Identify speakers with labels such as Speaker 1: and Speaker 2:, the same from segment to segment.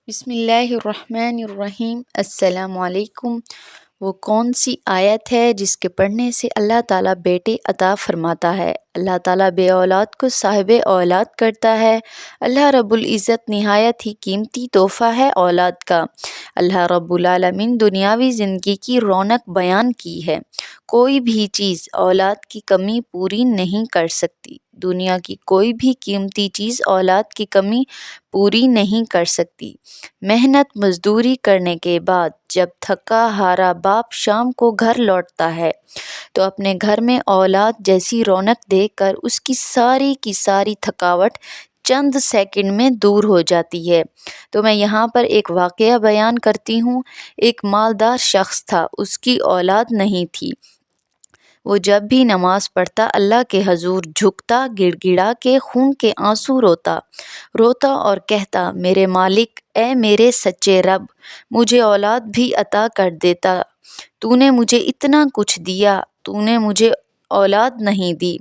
Speaker 1: بسم اللہ الرحمن الرحیم۔ السلام علیکم۔ وہ کون سی آیت ہے جس کے پڑھنے سے اللہ تعالیٰ بیٹے عطا فرماتا ہے؟ اللہ تعالیٰ بے اولاد کو صاحب اولاد کرتا ہے۔ اللہ رب العزت نہایت ہی قیمتی تحفہ ہے اولاد کا۔ اللہ رب العالمین دنیاوی زندگی کی رونق بیان کی ہے۔ کوئی بھی چیز اولاد کی کمی پوری نہیں کر سکتی۔ دنیا کی کوئی بھی قیمتی چیز اولاد کی کمی پوری نہیں کر سکتی۔ محنت مزدوری کرنے کے بعد جب تھکا ہارا باپ شام کو گھر لوٹتا ہے تو اپنے گھر میں اولاد جیسی رونق دیکھ کر اس کی ساری تھکاوٹ چند سیکنڈ میں دور ہو جاتی ہے۔ تو میں یہاں پر ایک واقعہ بیان کرتی ہوں۔ ایک مالدار شخص تھا، اس کی اولاد نہیں تھی۔ وہ جب بھی نماز پڑھتا اللہ کے حضور جھکتا، گڑ گڑا کے خون کے آنسو روتا اور کہتا، میرے مالک، اے میرے سچے رب، مجھے اولاد بھی عطا کر دیتا۔ تو نے مجھے اتنا کچھ دیا، تو نے مجھے اولاد نہیں دی،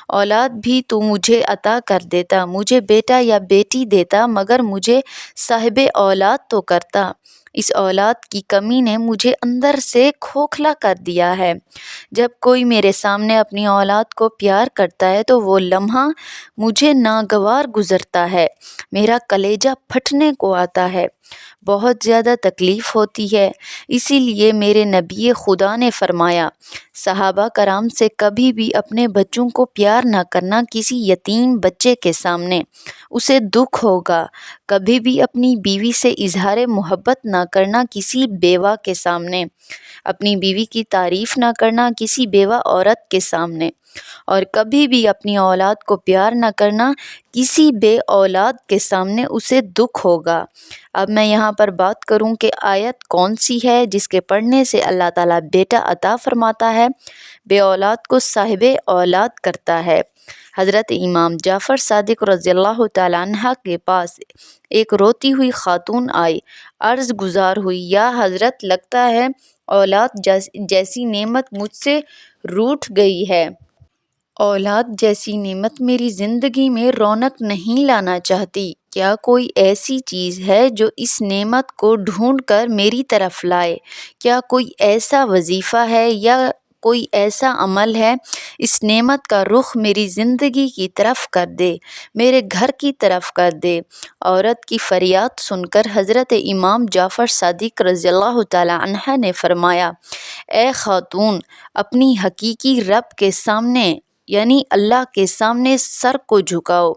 Speaker 1: اولاد بھی تو مجھے عطا کر دیتا، مجھے بیٹا یا بیٹی دیتا، مگر مجھے صاحب اولاد تو کرتا۔ اس اولاد کی کمی نے مجھے اندر سے کھوکھلا کر دیا ہے۔ جب کوئی میرے سامنے اپنی اولاد کو پیار کرتا ہے تو وہ لمحہ مجھے ناگوار گزرتا ہے، میرا کلیجہ پھٹنے کو آتا ہے، بہت زیادہ تکلیف ہوتی ہے۔ اسی لیے میرے نبی خدا نے فرمایا، صحابہ کرام سے کبھی بھی اپنے بچوں کو پیار نہ کرنا کسی یتیم بچے کے سامنے، اسے دکھ ہوگا۔ کبھی بھی اپنی بیوی سے اظہار محبت نہ کرنا کسی بیوہ کے سامنے، اپنی بیوی کی تعریف نہ کرنا کسی بیوہ عورت کے سامنے، اور کبھی بھی اپنی اولاد کو پیار نہ کرنا کسی بے اولاد کے سامنے، اسے دکھ ہوگا۔ اب میں یہاں پر بات کروں کہ آیت کون سی ہے جس کے پڑھنے سے اللہ تعالیٰ بیٹا عطا فرماتا ہے، بے اولاد کو صاحب اولاد کرتا ہے۔ حضرت امام جعفر صادق رضی اللہ تعالیٰ عنہ کے پاس ایک روتی ہوئی خاتون آئی، عرض گزار ہوئی، یا حضرت، لگتا ہے اولاد جیسی نعمت مجھ سے روٹھ گئی ہے۔ اولاد جیسی نعمت میری زندگی میں رونق نہیں لانا چاہتی۔ کیا کوئی ایسی چیز ہے جو اس نعمت کو ڈھونڈ کر میری طرف لائے؟ کیا کوئی ایسا وظیفہ ہے یا کوئی ایسا عمل ہے اس نعمت کا رخ میری زندگی کی طرف کر دے، میرے گھر کی طرف کر دے؟ عورت کی فریاد سن کر حضرت امام جعفر صادق رضی اللہ تعالی عنہ نے فرمایا، اے خاتون، اپنی حقیقی رب کے سامنے یعنی اللہ کے سامنے سر کو جھکاؤ،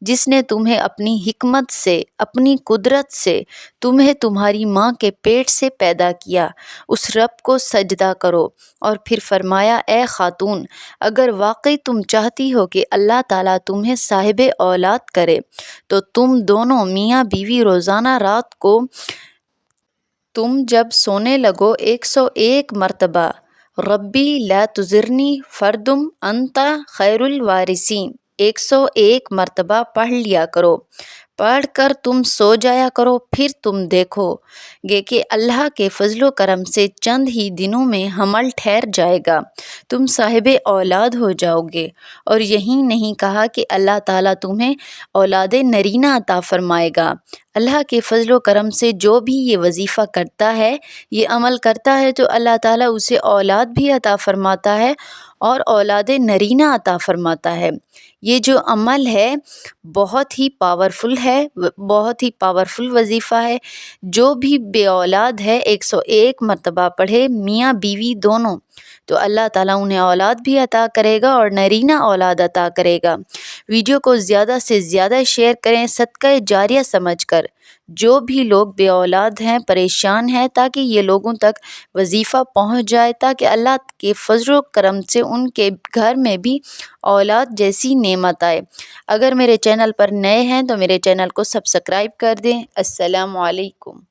Speaker 1: جس نے تمہیں اپنی حکمت سے، اپنی قدرت سے تمہیں تمہاری ماں کے پیٹ سے پیدا کیا، اس رب کو سجدہ کرو۔ اور پھر فرمایا، اے خاتون، اگر واقعی تم چاہتی ہو کہ اللہ تعالیٰ تمہیں صاحب اولاد کرے تو تم دونوں میاں بیوی روزانہ رات کو تم جب سونے لگو 101 مرتبہ ربی لا تذرنی فردم انت خیر الوارثین 101 مرتبہ پڑھ لیا کرو۔ پڑھ کر تم سو جایا کرو، پھر تم دیکھو گے کہ اللہ کے فضل و کرم سے چند ہی دنوں میں حمل ٹھہر جائے گا، تم صاحب اولاد ہو جاؤ گے۔ اور یہی نہیں کہا کہ اللہ تعالیٰ تمہیں اولاد نرینہ عطا فرمائے گا۔ اللہ کے فضل و کرم سے جو بھی یہ وظیفہ کرتا ہے، یہ عمل کرتا ہے، تو اللہ تعالیٰ اسے اولاد بھی عطا فرماتا ہے اور اولاد نرینہ عطا فرماتا ہے۔ یہ جو عمل ہے بہت ہی پاورفل ہے، بہت ہی پاورفل وظیفہ ہے۔ جو بھی بے اولاد ہے 101 مرتبہ پڑھے، میاں بیوی دونوں، تو اللہ تعالیٰ انہیں اولاد بھی عطا کرے گا اور نرینہ اولاد عطا کرے گا۔ ویڈیو کو زیادہ سے زیادہ شیئر کریں صدقہ جاریہ سمجھ کر۔ جو بھی لوگ بے اولاد ہیں، پریشان ہیں، تاکہ یہ لوگوں تک وظیفہ پہنچ جائے، تاکہ اللہ کے فضل و کرم سے ان کے گھر میں بھی اولاد جیسی نعمت آئے۔ اگر میرے چینل پر نئے ہیں تو میرے چینل کو سبسکرائب کر دیں۔ السلام علیکم۔